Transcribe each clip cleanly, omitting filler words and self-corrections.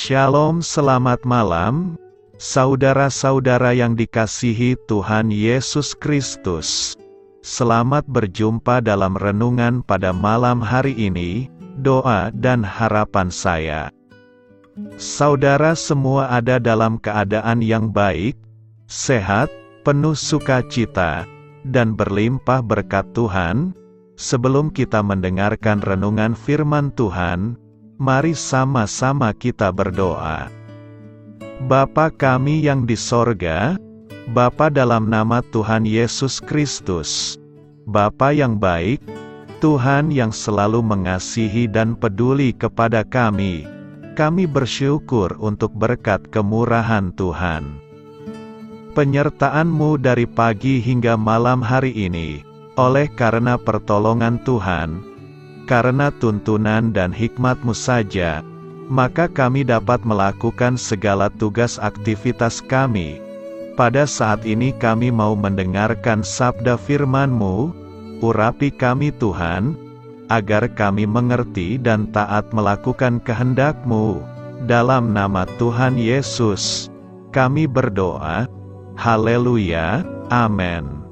Shalom, selamat malam, saudara-saudara yang dikasihi Tuhan Yesus Kristus. Selamat berjumpa dalam renungan pada malam hari ini. Doa dan harapan saya, saudara semua ada dalam keadaan yang baik, sehat, penuh sukacita, dan berlimpah berkat Tuhan. Sebelum kita mendengarkan renungan firman Tuhan, mari sama-sama kita berdoa. Bapa kami yang di sorga, Bapa dalam nama Tuhan Yesus Kristus, Bapa yang baik, Tuhan yang selalu mengasihi dan peduli kepada kami bersyukur untuk berkat kemurahan Tuhan. Penyertaan-Mu dari pagi hingga malam hari ini, oleh karena pertolongan Tuhan, karena tuntunan dan hikmat-Mu saja, maka kami dapat melakukan segala tugas aktivitas kami. Pada saat ini kami mau mendengarkan sabda firman-Mu, urapi kami Tuhan, agar kami mengerti dan taat melakukan kehendak-Mu. Dalam nama Tuhan Yesus, kami berdoa. Haleluya, amin.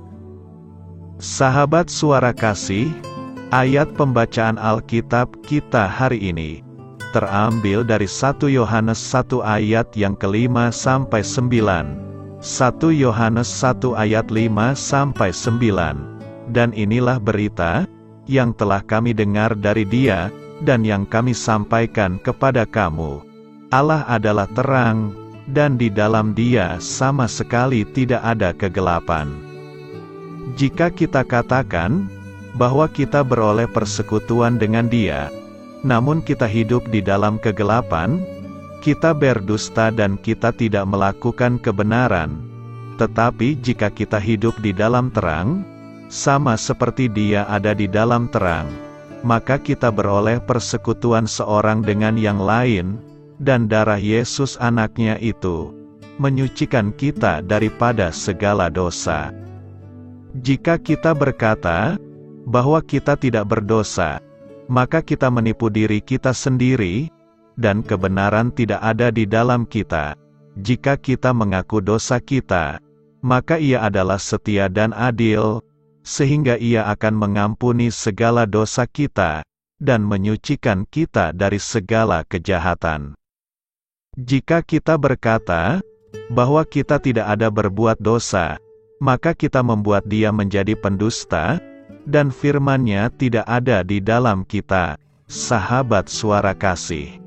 Sahabat suara kasih, ayat pembacaan Alkitab kita hari ini terambil dari 1 Yohanes 1 ayat yang ke-5 sampai 9. 1 Yohanes 1 ayat 5 sampai 9. Dan inilah berita yang telah kami dengar dari Dia dan yang kami sampaikan kepada kamu. Allah adalah terang, dan di dalam Dia sama sekali tidak ada kegelapan. Jika kita katakan bahwa kita beroleh persekutuan dengan Dia, namun kita hidup di dalam kegelapan, kita berdusta dan kita tidak melakukan kebenaran. Tetapi jika kita hidup di dalam terang, sama seperti Dia ada di dalam terang, maka kita beroleh persekutuan seorang dengan yang lain, dan darah Yesus anaknya itu menyucikan kita daripada segala dosa. Jika kita berkata bahwa kita tidak berdosa, maka kita menipu diri kita sendiri, dan kebenaran tidak ada di dalam kita. Jika kita mengaku dosa kita, maka Ia adalah setia dan adil, sehingga Ia akan mengampuni segala dosa kita, dan menyucikan kita dari segala kejahatan. Jika kita berkata bahwa kita tidak ada berbuat dosa, maka kita membuat Dia menjadi pendusta, dan firman-Nya tidak ada di dalam kita. Sahabat suara kasih,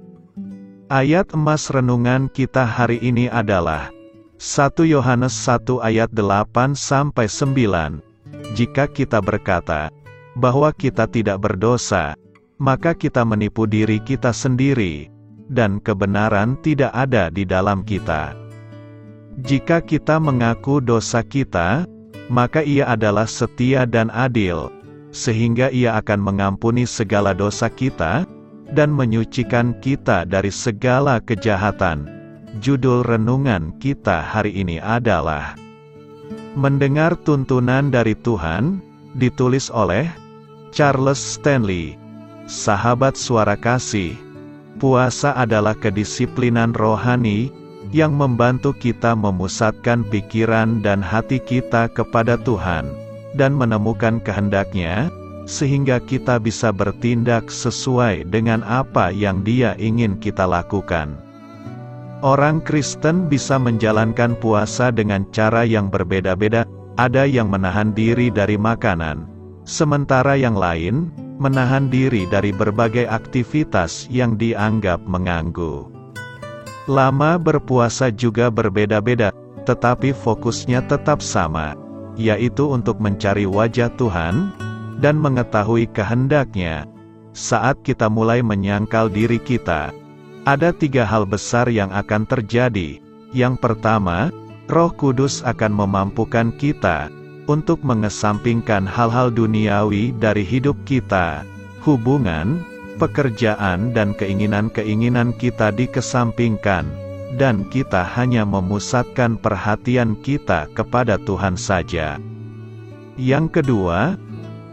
ayat emas renungan kita hari ini adalah 1 Yohanes 1 ayat 8 sampai 9. Jika kita berkata bahwa kita tidak berdosa, maka kita menipu diri kita sendiri, dan kebenaran tidak ada di dalam kita. Jika kita mengaku dosa kita, maka Ia adalah setia dan adil, sehingga Ia akan mengampuni segala dosa kita, dan menyucikan kita dari segala kejahatan. Judul renungan kita hari ini adalah Mendengar Tuntunan dari Tuhan, ditulis oleh Charles Stanley. Sahabat suara kasih, puasa adalah kedisiplinan rohani yang membantu kita memusatkan pikiran dan hati kita kepada Tuhan, dan menemukan kehendak-Nya, sehingga kita bisa bertindak sesuai dengan apa yang Dia ingin kita lakukan. Orang Kristen bisa menjalankan puasa dengan cara yang berbeda-beda. Ada yang menahan diri dari makanan, sementara yang lain menahan diri dari berbagai aktivitas yang dianggap mengganggu. Lama berpuasa juga berbeda-beda, tetapi fokusnya tetap sama, yaitu untuk mencari wajah Tuhan, dan mengetahui kehendak-Nya. Saat kita mulai menyangkal diri kita, ada 3 hal besar yang akan terjadi. Yang pertama, Roh Kudus akan memampukan kita untuk mengesampingkan hal-hal duniawi dari hidup kita, hubungan, pekerjaan dan keinginan-keinginan kita dikesampingkan, dan kita hanya memusatkan perhatian kita kepada Tuhan saja. Yang kedua,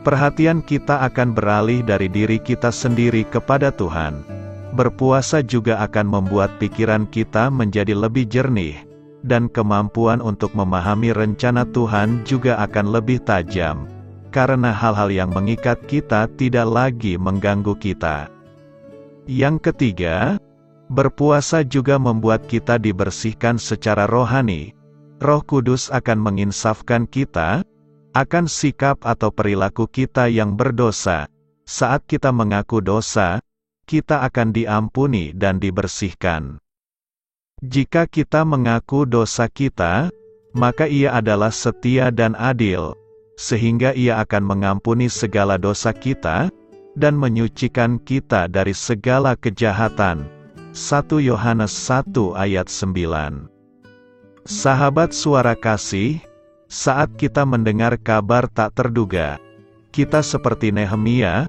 perhatian kita akan beralih dari diri kita sendiri kepada Tuhan. Berpuasa juga akan membuat pikiran kita menjadi lebih jernih, dan kemampuan untuk memahami rencana Tuhan juga akan lebih tajam, karena hal-hal yang mengikat kita tidak lagi mengganggu kita. Yang ketiga, berpuasa juga membuat kita dibersihkan secara rohani. Roh Kudus akan menginsafkan kita akan sikap atau perilaku kita yang berdosa. Saat kita mengaku dosa, kita akan diampuni dan dibersihkan. Jika kita mengaku dosa kita, maka Ia adalah setia dan adil, sehingga Ia akan mengampuni segala dosa kita, dan menyucikan kita dari segala kejahatan. 1 Yohanes 1 ayat 9. Sahabat suara kasih, saat kita mendengar kabar tak terduga, kita seperti Nehemia,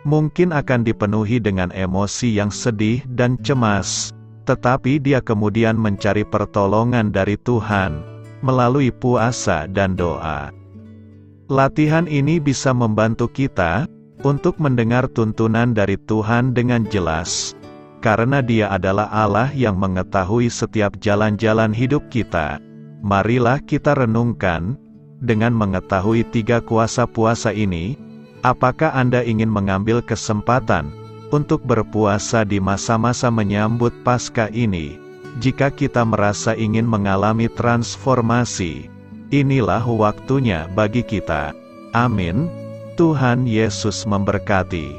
mungkin akan dipenuhi dengan emosi yang sedih dan cemas, tetapi dia kemudian mencari pertolongan dari Tuhan, melalui puasa dan doa. Latihan ini bisa membantu kita untuk mendengar tuntunan dari Tuhan dengan jelas, karena Dia adalah Allah yang mengetahui setiap jalan-jalan hidup kita. Marilah kita renungkan, dengan mengetahui 3 kuasa puasa ini, apakah Anda ingin mengambil kesempatan untuk berpuasa di masa-masa menyambut Paskah ini? Jika kita merasa ingin mengalami transformasi, inilah waktunya bagi kita. Amin. Tuhan Yesus memberkati.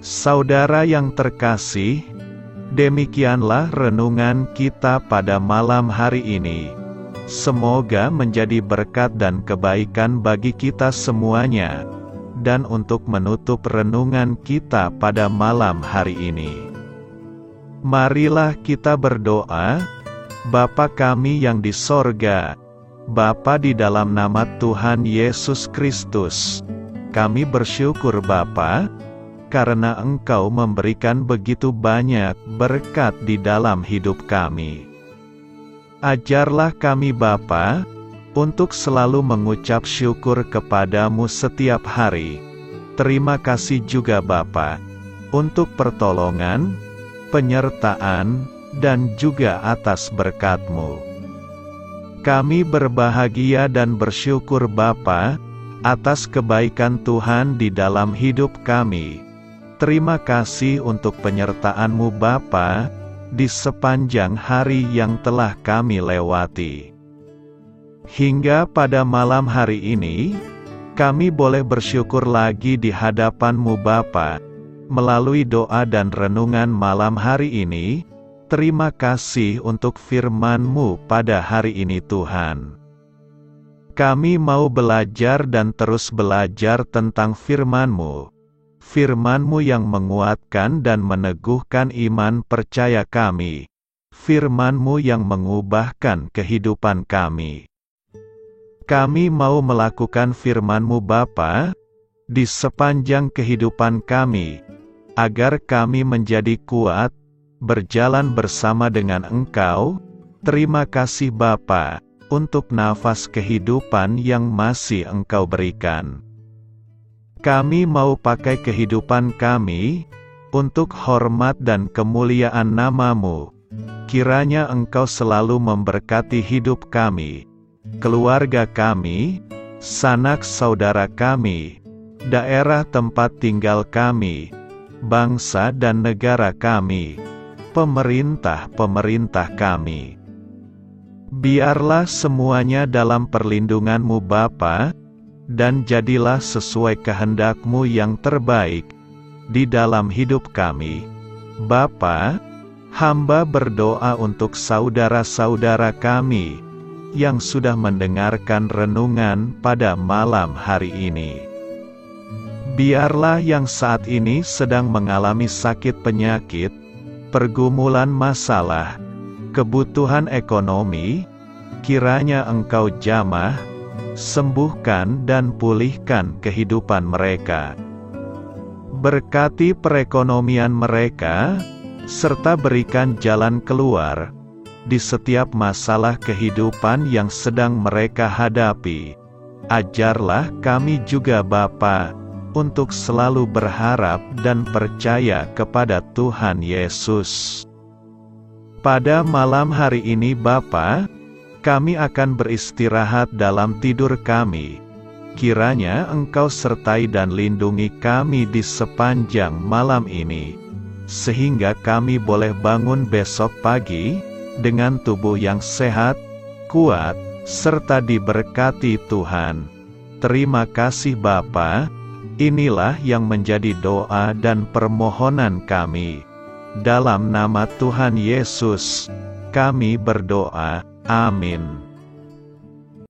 Saudara yang terkasih, demikianlah renungan kita pada malam hari ini. Semoga menjadi berkat dan kebaikan bagi kita semuanya. Dan untuk menutup renungan kita pada malam hari ini, marilah kita berdoa. Bapa kami yang di sorga, Bapa, di dalam nama Tuhan Yesus Kristus, kami bersyukur Bapa, karena Engkau memberikan begitu banyak berkat di dalam hidup kami. Ajarlah kami Bapa, untuk selalu mengucap syukur kepadamu setiap hari. Terima kasih juga Bapa, untuk pertolongan, penyertaan, dan juga atas berkat-Mu. Kami berbahagia dan bersyukur Bapa, atas kebaikan Tuhan di dalam hidup kami. Terima kasih untuk penyertaan-Mu Bapa, di sepanjang hari yang telah kami lewati. Hingga pada malam hari ini, kami boleh bersyukur lagi di hadapan-Mu Bapa, melalui doa dan renungan malam hari ini. Terima kasih untuk firman-Mu pada hari ini Tuhan. Kami mau belajar dan terus belajar tentang firman-Mu. Firman-Mu yang menguatkan dan meneguhkan iman percaya kami. Firman-Mu yang mengubahkan kehidupan kami. Kami mau melakukan firman-Mu Bapa, di sepanjang kehidupan kami, agar kami menjadi kuat, berjalan bersama dengan Engkau. Terima kasih Bapa, untuk nafas kehidupan yang masih Engkau berikan. Kami mau pakai kehidupan kami, untuk hormat dan kemuliaan nama-Mu. Kiranya Engkau selalu memberkati hidup kami, keluarga kami, sanak saudara kami, daerah tempat tinggal kami, bangsa dan negara kami, pemerintah-pemerintah kami. Biarlah semuanya dalam perlindungan-Mu Bapa, dan jadilah sesuai kehendak-Mu yang terbaik di dalam hidup kami. Bapa, hamba berdoa untuk saudara-saudara kami yang sudah mendengarkan renungan pada malam hari ini. Biarlah yang saat ini sedang mengalami sakit penyakit, pergumulan masalah, kebutuhan ekonomi, kiranya Engkau jamah, sembuhkan dan pulihkan kehidupan mereka. Berkati perekonomian mereka, serta berikan jalan keluar di setiap masalah kehidupan yang sedang mereka hadapi. Ajarlah kami juga Bapa, untuk selalu berharap dan percaya kepada Tuhan Yesus. Pada malam hari ini Bapa, kami akan beristirahat dalam tidur kami. Kiranya Engkau sertai dan lindungi kami di sepanjang malam ini, sehingga kami boleh bangun besok pagi dengan tubuh yang sehat, kuat, serta diberkati Tuhan. Terima kasih Bapa. Inilah yang menjadi doa dan permohonan kami. Dalam nama Tuhan Yesus, kami berdoa. Amin.